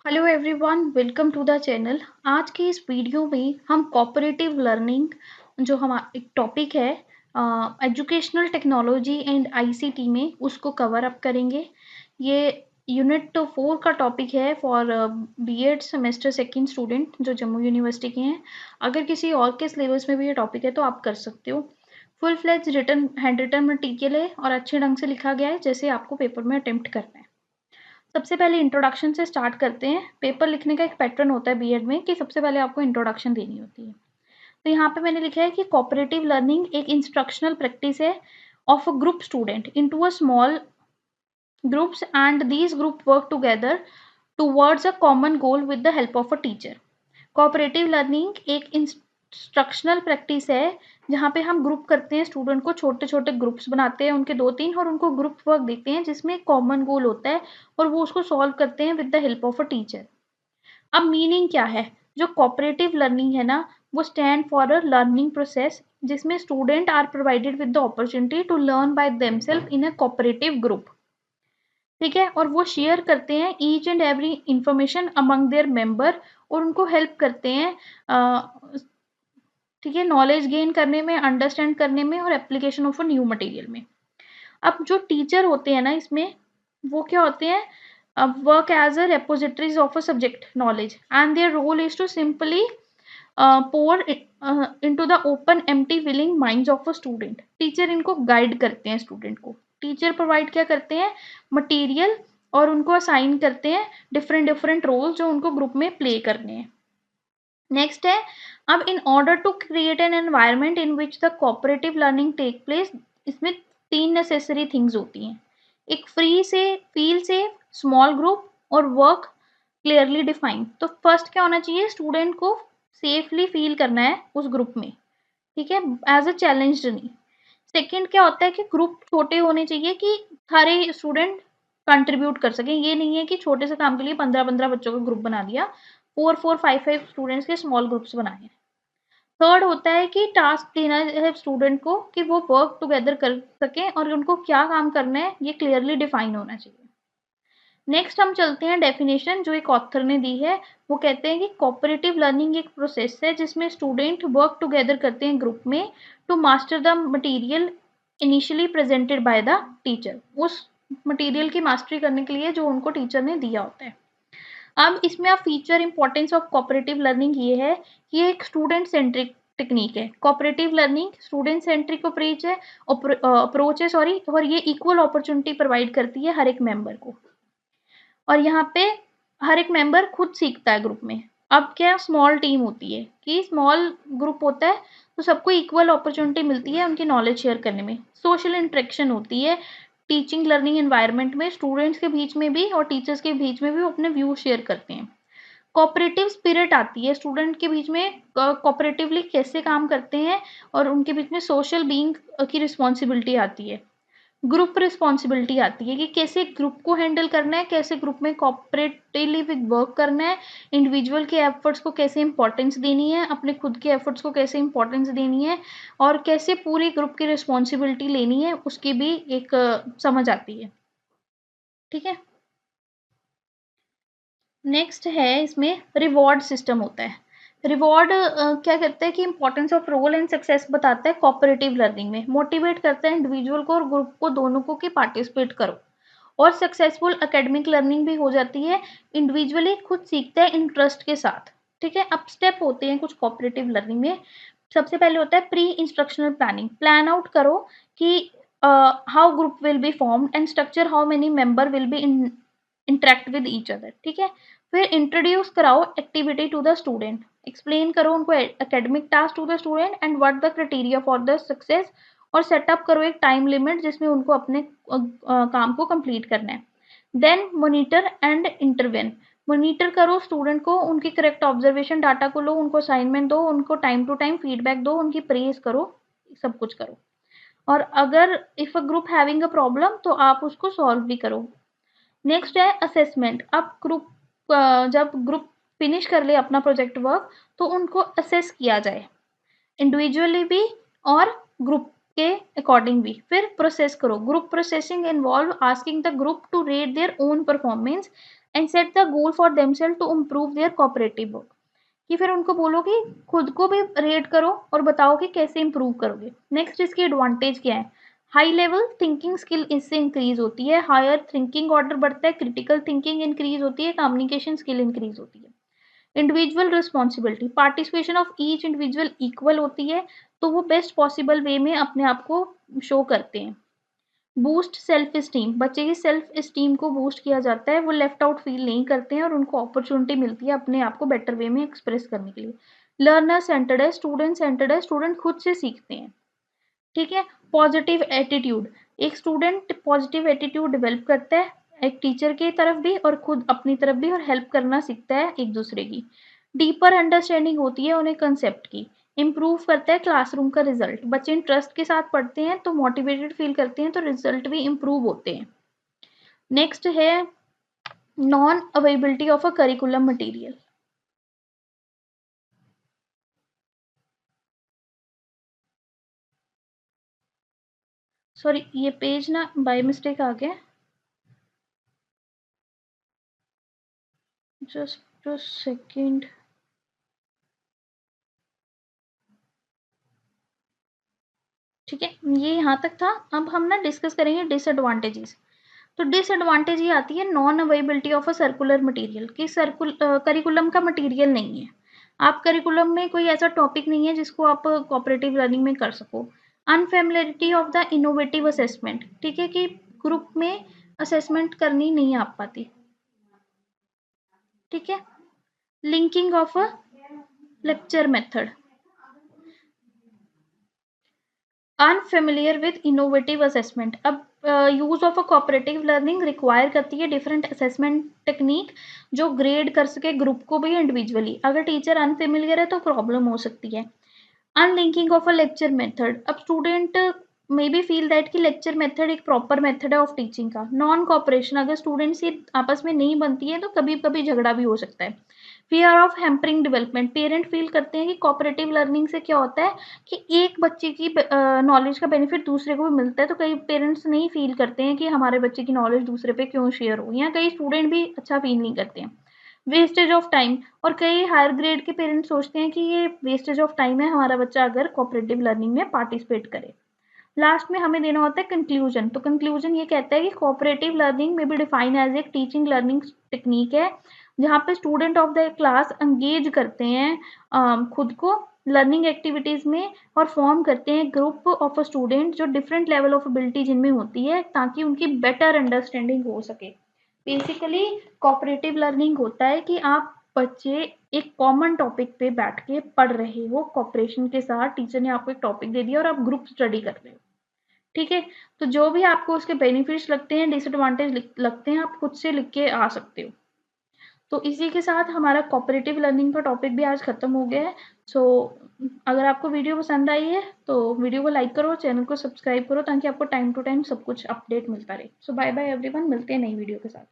Hello everyone, welcome to the channel. आज की इस वीडियो में हम कोऑपरेटिव लर्निंग जो हमारा एक टॉपिक है एजुकेशनल टेक्नोलॉजी एंड आईसीटी में उसको कवर अप करेंगे। ये यूनिट 4 का टॉपिक है for BEd semester second student जो जम्मू यूनिवर्सिटी के हैं। अगर किसी और के सिलेबस में भी ये टॉपिक है तो आप कर सकते हो। Full fledge written hand written material है और अच्छे ढंग से लिखा गया है जैसे आपको पेपर में अटेम्प्ट करना है। सबसे पहले इंट्रोडक्शन से स्टार्ट करते हैं। पेपर लिखने का एक पैटर्न होता है बीएड में कि सबसे पहले आपको इंट्रोडक्शन देनी होती है। तो यहाँ पे मैंने लिखा है कि कोऑपरेटिव लर्निंग एक इंस्ट्रक्शनल प्रैक्टिस है of a group student into a small groups and these group work together towards a common goal with the help of a teacher. Cooperative learning एक इंस्ट्रक्शनल प्रैक्टिस है जहाँ पे हम group करते हैं, student को छोटे छोटे ग्रुप्स बनाते हैं उनके 2-3 और उनको ग्रुप वर्क देते हैं जिसमें कॉमन गोल होता है और वो उसको सॉल्व करते हैं with the help of a teacher. अब मीनिंग क्या है? जो कोऑपरेटिव लर्निंग है ना, वो stand for a learning process जिसमें student are provided with the opportunity to learn by themselves in a cooperative group. ठीक है, और वो शेयर करते हैं each and every information among their member और उनको हेल्प करते हैं ठीक है, नॉलेज गेन करने में, अंडरस्टैंड करने में और application of a new material में। अब जो टीचर होते हैं ना इसमें, वो क्या होते हैं? Work as a repositories of a subject knowledge and their role is to simply pour into the open empty willing minds of a student। Teacher इनको गाइड करते हैं स्टूडेंट को। टीचर प्रोवाइड क्या करते हैं? मटेरियल और उनको असाइन करते हैं डिफरेंट डिफरेंट रोल जो उनको ग्रुप में प्ले करने हैं। नेक्स्ट है, अब in order to create an environment in which the cooperative learning take place, इसमें 3 नेसेसरी थिंग्स होती हैं। एक फ्री से फील से स्मॉल ग्रुप और वर्क क्लियरली डिफाइंड। तो फर्स्ट क्या होना चाहिए? स्टूडेंट को सेफली फील करना है उस ग्रुप में, ठीक है, एज अ चैलेंज नहीं। सेकंड क्या होता है कि ग्रुप छोटे होने चाहिए कि सारे स्टूडेंट कंट्रीब्यूट कर सकें। ये नहीं है कि छोटे से काम के लिए 15-15 बच्चों का ग्रुप बना दिया, 4-4 5-5 स्टूडेंट्स के स्मॉल ग्रुप्स बनाए। थर्ड होता है कि टास्क देना है स्टूडेंट को कि वो वर्क टुगेदर कर सकें और उनको क्या काम करना है ये क्लियरली डिफाइन होना चाहिए। नेक्स्ट हम चलते हैं डेफिनेशन जो एक ऑथर ने दी है। वो कहते हैं कि कोऑपरेटिव लर्निंग एक प्रोसेस है जिसमें स्टूडेंट वर्क टुगेदर करते हैं ग्रुप में to master the material initially presented by the teacher. उस मटेरियल की मास्टरी करने के लिए जो उनको टीचर ने दिया होता है। अब इसमें अब feature importance of cooperative learning ये है कि ये एक स्टूडेंट सेंट्रिक टेक्निक है। Cooperative learning student centric approach है सॉरी, और ये इक्वल अपॉर्चुनिटी प्रोवाइड करती है हर एक मेंबर को। और यहाँ पे हर एक मेंबर खुद सीखता है ग्रुप में। अब क्या स्मॉल टीम होती है कि स्मॉल ग्रुप होता है तो सबको इक्वल अपॉर्चुनिटी मिलती है उनकी नॉलेज शेयर करने में। सोशल इंटरेक्शन होती है टीचिंग लर्निंग एनवायरनमेंट में, स्टूडेंट्स के बीच में भी और टीचर्स के बीच में भी वो अपने व्यू शेयर करते हैं। कोऑपरेटिव स्पिरिट आती है स्टूडेंट के बीच में, कोऑपरेटिवली कैसे काम करते हैं और उनके बीच में सोशल बीइंग की रिस्पॉन्सिबिलिटी आती है। ग्रुप रिस्पॉन्सिबिलिटी आती है कि कैसे ग्रुप को हैंडल करना है, कैसे ग्रुप में कोऑपरेटिवली वर्क करना है, इंडिविजुअल के एफर्ट्स को कैसे इंपॉर्टेंस देनी है, अपने खुद के एफर्ट्स को कैसे इंपॉर्टेंस देनी है और कैसे पूरी ग्रुप की रिस्पॉन्सिबिलिटी लेनी है उसकी भी एक समझ आती है। ठीक है, नेक्स्ट है इसमें रिवॉर्ड सिस्टम होता है। रिवॉर्ड क्या करता है कि importance of role and success बताता है कोऑपरेटिव लर्निंग में, मोटिवेट करता है इंडिविजुअल को और ग्रुप को दोनों को कि पार्टिसिपेट करो। और सक्सेसफुल एकेडमिक लर्निंग भी हो जाती है, इंडिविजुअली खुद सीखता है इंटरेस्ट के साथ। ठीक है, अब स्टेप होते हैं कुछ कोऑपरेटिव लर्निंग में। सबसे पहले होता है pre instructional planning. Plan out करो कि how group will be formed and structure how many member will be interact with each other. ठीक है, फिर इंट्रोड्यूस कराओ activity to the student, explain करो उनको academic task to the student and what the criteria for the success, और set up करो एक time limit जिसमें उनको अपने काम को कंप्लीट करना है। Then monitor and intervene. Monitor करो स्टूडेंट को, उनकी करेक्ट ऑब्जर्वेशन डाटा को लो, उनको असाइनमेंट दो, उनको टाइम टू टाइम फीडबैक दो, उनकी प्रेज करो, सब कुछ करो। और अगर if a group having a problem तो आप उसको सॉल्व भी करो। नेक्स्ट है असेसमेंट। अब ग्रुप जब ग्रुप फिनिश कर ले अपना प्रोजेक्ट वर्क तो उनको असेस किया जाए, इंडिविजुअली भी और ग्रुप के अकॉर्डिंग भी। फिर प्रोसेस करो। Group processing involve asking the group to rate their own performance and set the goal for themselves to improve their cooperative work, कि फिर उनको बोलो कि खुद को भी रेट करो और बताओ कि कैसे इंप्रूव करोगे। नेक्स्ट इसकी एडवांटेज क्या है, हाई लेवल थिंकिंग स्किल इससे इंक्रीज होती है, हायर थिंकिंग ऑर्डर बढ़ता है, क्रिटिकल थिंकिंग इंक्रीज होती है, कम्युनिकेशन स्किल इंक्रीज होती है। Individual responsibility, participation of each individual equal होती है, तो वो बेस्ट पॉसिबल वे में अपने आप को शो करते हैं। बूस्ट सेल्फ स्टीम, बच्चे की सेल्फ स्टीम को बूस्ट किया जाता है, वो लेफ्ट आउट फील नहीं करते हैं और उनको अपॉर्चुनिटी मिलती है अपने आप को बेटर वे में एक्सप्रेस करने के लिए। लर्नर सेंटर्ड है, स्टूडेंट खुद से सीखते हैं। ठीक है। पॉजिटिव एटीट्यूड, एक स्टूडेंट पॉजिटिव एटीट्यूड डेवलप करता है एक टीचर की तरफ भी और खुद अपनी तरफ भी, और हेल्प करना सीखता है एक दूसरे की। डीपर अंडरस्टैंडिंग होती है उन्हें कंसेप्ट की। इम्प्रूव करता है क्लासरूम का रिजल्ट, बच्चे इंटरेस्ट के साथ पढ़ते हैं तो मोटिवेटेड फील करते हैं, तो रिजल्ट भी इम्प्रूव होते हैं। नेक्स्ट है non availability of a curriculum material. Sorry, ये पेज ना बाय मिस्टेक आ गया, जस्ट अ सेकेंड। ठीक है, ये यहाँ तक था। अब हम ना डिस्कस करेंगे डिसएडवांटेजेस। तो डिसएडवांटेज ये आती है non availability of a circular material, कि करिकुलम का मटेरियल नहीं है, आप करिकुलम में कोई ऐसा टॉपिक नहीं है जिसको आप कोऑपरेटिव लर्निंग में कर सको। अनफेमिलियरिटी ऑफ द इनोवेटिव असेसमेंट, ठीक है, कि ग्रुप में असेसमेंट करनी नहीं आ पाती। ठीक है। Linking of a lecture method, unfamiliar with innovative assessment. अब use of a cooperative learning require करती है डिफरेंट असेसमेंट टेक्निक जो ग्रेड कर सके ग्रुप को भी इंडिविजुअली। अगर टीचर अनफेमिलियर है तो प्रॉब्लम हो सकती है। Unlinking of a lecture method, अब student may be feel that कि लेक्चर मेथड एक प्रॉपर मेथड है ऑफ टीचिंग का। नॉन कॉपरेशन, अगर स्टूडेंट्स ये आपस में नहीं बनती है तो कभी कभी झगड़ा भी हो सकता है। Fear of hampering development, parent feel करते हैं कि कोऑपरेटिव लर्निंग से क्या होता है कि एक बच्चे की नॉलेज का बेनिफिट दूसरे को भी मिलता है, तो कई पेरेंट्स नहीं फील करते हैं कि हमारे बच्चे की नॉलेज दूसरे पे क्यों शेयर हो, या कई स्टूडेंट भी अच्छा फील नहीं करते हैं। वेस्टेज ऑफ टाइम, और कई हायर ग्रेड के पेरेंट्स सोचते हैं कि ये वेस्टेज ऑफ टाइम है हमारा बच्चा अगर कोऑपरेटिव लर्निंग में पार्टिसिपेट करे। लास्ट में हमें देना होता है कंक्लूजन। तो कंक्लूजन ये कहता है कि कोऑपरेटिव लर्निंग में भी डिफाइन एज एक टीचिंग लर्निंग टेक्निक है जहाँ पे student of the class engage करते हैं खुद को लर्निंग एक्टिविटीज में, और फॉर्म करते हैं ग्रुप ऑफ अ स्टूडेंट जो डिफरेंट लेवल ऑफ एबिलिटी जिनमें होती है ताकि उनकी बेटर अंडरस्टैंडिंग हो सके। बेसिकली कोऑपरेटिव लर्निंग होता है कि आप बच्चे एक कॉमन टॉपिक पे बैठ के पढ़ रहे हो कोऑपरेशन के साथ, टीचर ने आपको एक टॉपिक दे दिया और आप ग्रुप स्टडी कर रहे हो। ठीक है। तो जो भी आपको उसके बेनिफिट्स लगते हैं, डिसएडवांटेज लगते हैं, आप खुद से लिख के आ सकते हो। तो इसी के साथ हमारा कोऑपरेटिव लर्निंग का टॉपिक भी आज खत्म हो गया है। सो अगर आपको वीडियो पसंद आई है तो वीडियो को लाइक करो, चैनल को सब्सक्राइब करो ताकि आपको टाइम टू टाइम सब कुछ अपडेट मिलता रहे। सो बाय बाय एवरीवन, मिलते हैं नई वीडियो के साथ।